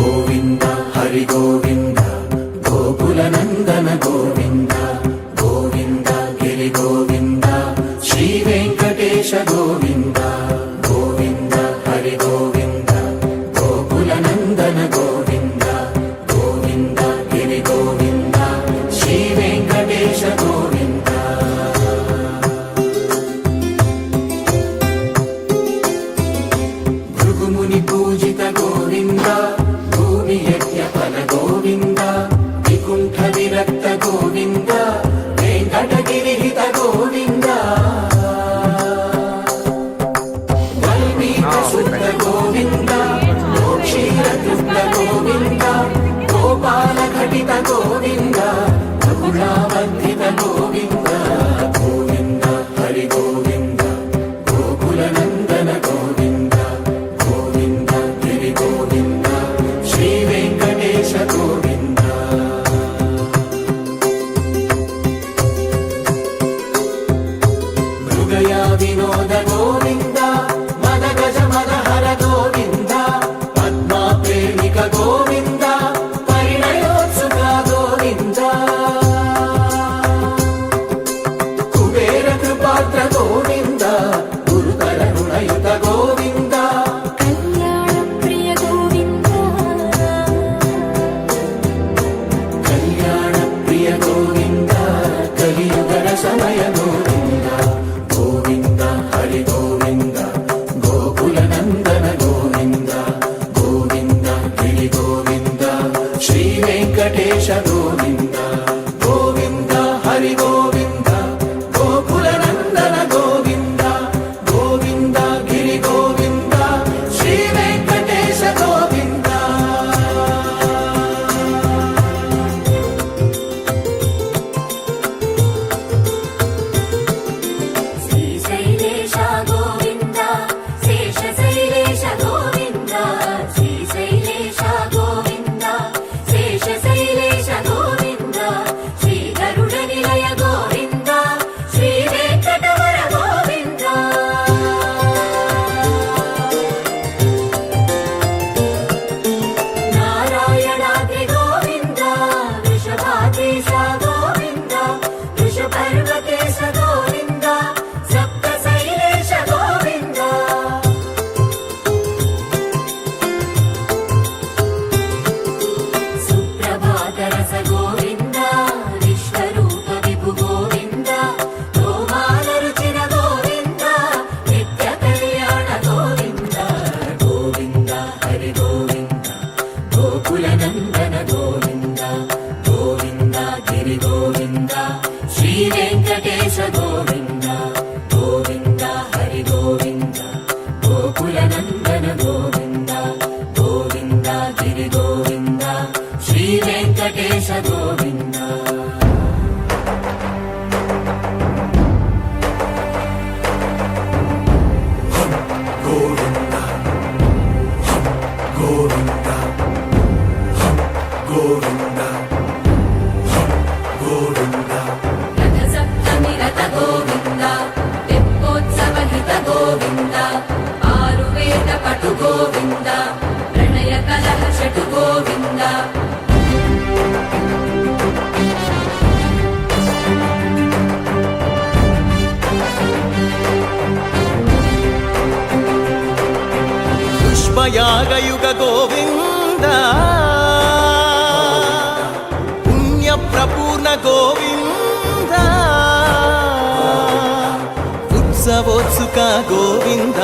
గోవింద హరి గోవింద గోకుల నందన గోవింద గోవింద గిరి గోవింద శ్రీ వెంకటేశ గోవింద గోవింద హరి గోవింద గోకుల నందన గోవింద గోవింద గిరి గోవింద శ్రీ వెంకటేశ గోవింద భృగుముని పూజిత గోవింద భూమి యజ్ఞ ఫల గోవింద వికుంఠ విరక్త గోవింద వెంకటగిరిహిత గోవింద వల్మీక శుద్ధ గోవింద క్షీరతృప్త గోవింద గోపాల ఘటిత గోవింద బహుళావర్ధిత గోవింద గోవింద హరి గోవింద గోకుల నందన గోవింద గోవింద గిరి గోవింద శ్రీ వెంకటేశ గోవింద మృగయా వినోద గోవింద మద గజ మదహర గోవింద పద్మా ప్రేమిక గోవింద పరిణయోత్సుక గోవింద కుబేర కృపాత్ర గోవింద గురుతర రుణయుత గోవింద కళ్యాణ ప్రియ గోవింద కళ్యాణ ప్రియ గోవింద కలియుగ సమయ గోవింద గోవింద హరి గోవింద గోకుల నందన గోవింద గోవింద గిరి గోవింద శ్రీ వెంకటేశ గోవింద గోవింద హరి గోవింద గోకుల నందన గోవింద గోవింద గిరి గోవింద శ్రీ వెంకటేశ గోవింద శ్రీశైలేశ గోవింద శేషశైలేశ గోవింద శ్రీశైలేశ గోవింద శేషశైలేశ గోవింద శ్రీ గరుడ నిలయ గోవింద శ్రీ వెంకటవర గోవింద నారాయణాద్రి గోవింద వృషభాద్రీశ గోవింద వృషపర్వతేశ గోవింద సప్తశైలేశ గోవింద సుప్రభాతరస గోవింద విశ్వరూప విభు గోవింద గోమాల రుచిన గోవింద నిత్య కళ్యాణ గోవింద గోవింద హరి గోవింద గోకుల నందన గోవింద గోవింద గిరి గోవింద శ్రీ వెంకటేశ గోవింద గోవింద హరి గోవింద గోకుల నందన గోవింద గోవింద గిరి గోవింద శ్రీ వెంకటేశ గోవింద గోవింద గోవింద గోవింద గోవింద రథ సప్తమి రథ గోవింద తెప్పోత్సవ హిత గోవింద ఆరువేద పటు గోవింద ప్రణయ కలహ షటు గోవింద పుష్పయాగయుగ గోవింద పుణ్య ప్రపూర్ణ గోవింద ఉత్సవోత్సుక గోవింద